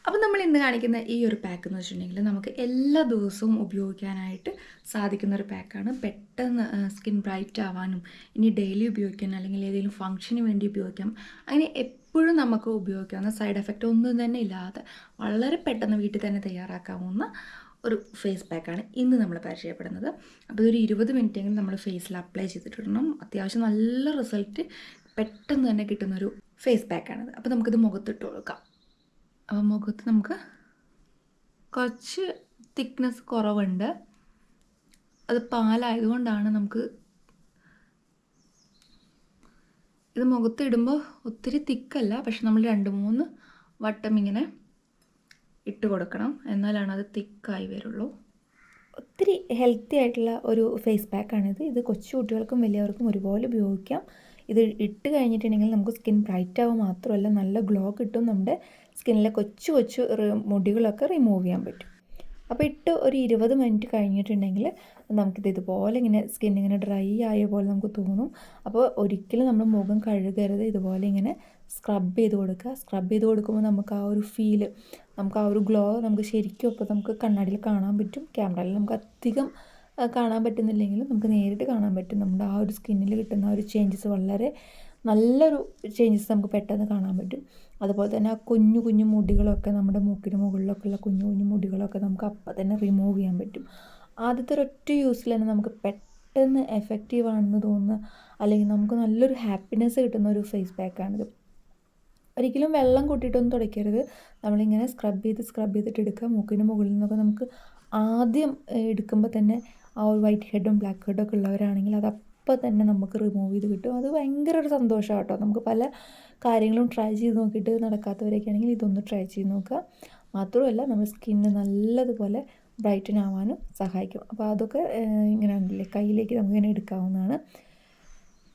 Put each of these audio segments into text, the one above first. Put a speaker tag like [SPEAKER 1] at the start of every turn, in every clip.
[SPEAKER 1] അപ്പോൾ നമ്മൾ ഇന്ന് കാണിക്കുന്ന ഈ ഒരു പാക്ക് എന്ന് വെച്ചിട്ടുണ്ടെങ്കിൽ നമുക്ക് എല്ലാ ദിവസവും ഉപയോഗിക്കാനായിട്ട് സാധിക്കുന്ന ഒരു പാക്കാണ്. പെട്ടെന്ന് സ്കിൻ ബ്രൈറ്റ് ആവാനും ഇനി ഡെയിലി ഉപയോഗിക്കാൻ അല്ലെങ്കിൽ ഏതെങ്കിലും ഫംഗ്ഷന് വേണ്ടി ഉപയോഗിക്കാം, അങ്ങനെ എപ്പോഴും നമുക്ക് ഉപയോഗിക്കാവുന്ന സൈഡ് എഫക്റ്റ് ഒന്നും തന്നെ ഇല്ലാതെ വളരെ പെട്ടെന്ന് വീട്ടിൽ തന്നെ തയ്യാറാക്കാവുന്ന ഒരു ഫേസ് പാക്കാണ് ഇന്ന് നമ്മൾ പരിചയപ്പെടുന്നത്. അപ്പോൾ ഇതൊരു 20 മിനിറ്റെങ്കിലും നമ്മൾ ഫേസിൽ അപ്ലൈ ചെയ്തിട്ടിടണം. അത്യാവശ്യം നല്ല റിസൾട്ട് പെട്ടെന്ന് തന്നെ കിട്ടുന്നൊരു ഫേസ് പാക്കാണിത്. അപ്പോൾ നമുക്കിത് മുഖത്തിട്ട് കൊടുക്കാം. അപ്പോൾ മുഖത്ത് നമുക്ക് കുറച്ച് തിക്നെസ് കുറവുണ്ട്. അത് പാലായതുകൊണ്ടാണ് നമുക്ക് ഇത് മുഖത്തിടുമ്പോൾ ഒത്തിരി തിക്കല്ല, പക്ഷെ നമ്മൾ 2-3 വട്ടം ഇങ്ങനെ ഇട്ട് കൊടുക്കണം, എന്നാലാണ് അത് തിക്കായി വരുള്ളൂ. ഒത്തിരി ഹെൽത്തി ആയിട്ടുള്ള ഒരു ഫേസ് പാക്കാണിത്. ഇത് കൊച്ചു കുട്ടികൾക്കും വലിയവർക്കും ഒരുപോലെ ഉപയോഗിക്കാം. ഇത് ഇട്ട് കഴിഞ്ഞിട്ടുണ്ടെങ്കിൽ നമുക്ക് സ്കിൻ ബ്രൈറ്റ് ആവുക മാത്രമല്ല നല്ല ഗ്ലോ കിട്ടും. നമ്മുടെ സ്കിന്നിലെ കൊച്ചു കൊച്ചു മുടികളൊക്കെ റിമൂവ് ചെയ്യാൻ പറ്റും. അപ്പോൾ ഇട്ട് ഒരു 20 മിനിറ്റ് കഴിഞ്ഞിട്ടുണ്ടെങ്കിൽ നമുക്കിത് ഇതുപോലെ ഇങ്ങനെ സ്കിൻ ഇങ്ങനെ ഡ്രൈ ആയ പോലെ നമുക്ക് തോന്നും. അപ്പോൾ ഒരിക്കലും നമ്മൾ മുഖം കഴുകരുത്. ഇതുപോലെ ഇങ്ങനെ സ്ക്രബ് ചെയ്ത് കൊടുക്കുക. സ്ക്രബ് ചെയ്ത് കൊടുക്കുമ്പോൾ നമുക്ക് ആ ഒരു ഫീല്, നമുക്ക് ആ ഒരു ഗ്ലോ നമുക്ക് ശരിക്കും ഇപ്പോൾ നമുക്ക് കണ്ണാടിയിൽ കാണാൻ പറ്റും. ക്യാമറയിൽ നമുക്ക് അധികം കാണാൻ പറ്റുന്നില്ലെങ്കിലും നമുക്ക് നേരിട്ട് കാണാൻ പറ്റും. നമ്മുടെ ആ ഒരു സ്കിന്നിൽ കിട്ടുന്ന ആ ഒരു ചേഞ്ചസ് വളരെ നല്ലൊരു ചേഞ്ചസ് നമുക്ക് പെട്ടെന്ന് കാണാൻ പറ്റും. അതുപോലെ തന്നെ ആ കുഞ്ഞു കുഞ്ഞു മുടികളൊക്കെ നമ്മുടെ മൂക്കിന് മുകളിലൊക്കെ ഉള്ള കുഞ്ഞു കുഞ്ഞു മുടികളൊക്കെ നമുക്ക് അപ്പം തന്നെ റിമൂവ് ചെയ്യാൻ പറ്റും. ആദ്യത്തെ ഒരൊറ്റ യൂസിൽ തന്നെ നമുക്ക് പെട്ടെന്ന് എഫക്റ്റീവ് ആണെന്ന് തോന്നുന്ന, അല്ലെങ്കിൽ നമുക്ക് നല്ലൊരു ഹാപ്പിനെസ് കിട്ടുന്ന ഒരു ഫേസ് പാക്കാണിത്. ഒരിക്കലും വെള്ളം കൂട്ടിയിട്ടൊന്നും തുടയ്ക്കരുത്. നമ്മളിങ്ങനെ സ്ക്രബ് ചെയ്തിട്ട് എടുക്കുക. മൂക്കിന് മുകളിൽ നിന്നൊക്കെ നമുക്ക് ആദ്യം എടുക്കുമ്പോൾ തന്നെ ആ ഒരു വൈറ്റ് ഹെഡും ബ്ലാക്ക് ഹെഡും ഒക്കെ ഉള്ളവരാണെങ്കിൽ അത് അപ്പോൾ തന്നെ നമുക്ക് റിമൂവ് ചെയ്ത് കിട്ടും. അത് ഭയങ്കര ഒരു സന്തോഷമാണ് കേട്ടോ. നമുക്ക് പല കാര്യങ്ങളും ട്രൈ ചെയ്ത് നോക്കിയിട്ട് നടക്കാത്തവരൊക്കെ ആണെങ്കിൽ ഇതൊന്ന് ട്രൈ ചെയ്ത് നോക്കുക. മാത്രമല്ല നമ്മുടെ സ്കിന്ന് നല്ലതുപോലെ ബ്രൈറ്റൻ ആവാനും സഹായിക്കും. അപ്പോൾ അതൊക്കെ ഇങ്ങനെ ഉണ്ടല്ലേ, കയ്യിലേക്ക് നമുക്കിങ്ങനെ എടുക്കാവുന്നതാണ്.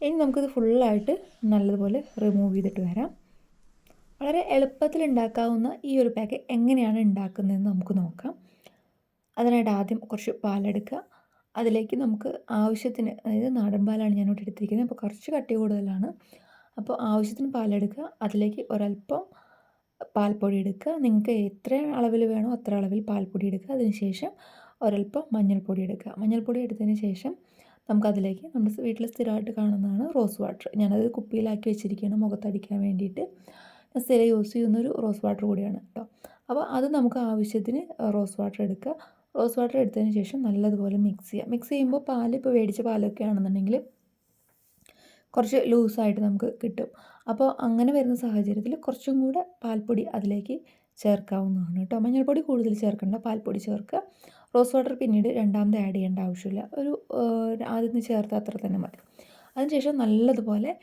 [SPEAKER 1] ഇനി നമുക്കിത് ഫുള്ളായിട്ട് നല്ലതുപോലെ റിമൂവ് ചെയ്തിട്ട് വരാം. വളരെ എളുപ്പത്തിൽ ഉണ്ടാക്കാവുന്ന ഈ ഒരു പാക്ക് എങ്ങനെയാണ് ഉണ്ടാക്കുന്നതെന്ന് നമുക്ക് നോക്കാം. അതിനായിട്ട് ആദ്യം കുറച്ച് പാലെടുക്കുക. അതിലേക്ക് നമുക്ക് ആവശ്യത്തിന്, അതായത് നാടൻ പാലാണ് ഞാനിവിടെ എടുത്തിരിക്കുന്നത്, അപ്പോൾ കുറച്ച് കട്ടി കൂടുതലാണ്. അപ്പോൾ ആവശ്യത്തിന് പാലെടുക്കുക. അതിലേക്ക് ഒരല്പം പാൽപ്പൊടി എടുക്കുക. നിങ്ങൾക്ക് എത്ര അളവിൽ വേണോ അത്ര അളവിൽ പാൽപ്പൊടി എടുക്കുക. അതിനുശേഷം ഒരല്പം മഞ്ഞൾപ്പൊടി എടുക്കുക. മഞ്ഞൾപ്പൊടി എടുത്തതിന് ശേഷം നമുക്കതിലേക്ക് നമ്മുടെ വീട്ടിൽ സ്ഥിരമായിട്ട് കാണുന്നതാണ് റോസ് വാട്ടർ. ഞാനത് കുപ്പിയിലാക്കി വെച്ചിരിക്കുകയാണ് മുഖത്തടിക്കാൻ വേണ്ടിയിട്ട്. ഞാൻ സ്ഥിരം യൂസ് ചെയ്യുന്നൊരു റോസ് വാട്ടർ കൂടിയാണ് കേട്ടോ. അപ്പോൾ അത് നമുക്ക് ആവശ്യത്തിന് റോസ് വാട്ടർ എടുക്കുക. റോസ് വാട്ടർ എടുത്തതിന് ശേഷം നല്ലതുപോലെ മിക്സ് ചെയ്യുക. മിക്സ് ചെയ്യുമ്പോൾ ഇപ്പോൾ മേടിച്ച പാലൊക്കെ ആണെന്നുണ്ടെങ്കിൽ കുറച്ച് ലൂസായിട്ട് നമുക്ക് കിട്ടും. അപ്പോൾ അങ്ങനെ വരുന്ന സാഹചര്യത്തിൽ കുറച്ചും കൂടെ പാൽപ്പൊടി അതിലേക്ക് ചേർക്കാവുന്നതാണ് കേട്ടോ. മഞ്ഞൾപ്പൊടി കൂടുതൽ ചേർക്കേണ്ട, പാൽപ്പൊടി ചേർക്കുക. റോസ് വാട്ടർ പിന്നീട് രണ്ടാമത് ആഡ് ചെയ്യേണ്ട ആവശ്യമില്ല. ആദ്യം ചേർത്ത അത്ര തന്നെ മതി. അതിനുശേഷം നല്ലതുപോലെ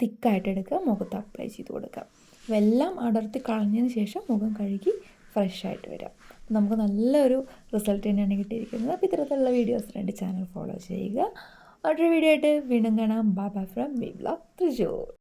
[SPEAKER 1] തിക്കായിട്ട് എടുക്കുക, മുഖത്ത് അപ്ലൈ ചെയ്ത് കൊടുക്കുക. വെള്ളം അടർത്തി കളഞ്ഞതിന് ശേഷം മുഖം കഴുകി ഫ്രഷ് ആയിട്ട് വരാം. നമുക്ക് നല്ലൊരു റിസൾട്ട് തന്നെയാണ് കിട്ടിയിരിക്കുന്നത്. അപ്പോൾ ഇത്തരത്തിലുള്ള വീഡിയോസിന് വേണ്ടി ചാനൽ ഫോളോ ചെയ്യുക. മറ്റൊരു വീഡിയോ ആയിട്ട് വീണ്ടും കാണാം. Bye bye from B blog Thrissur.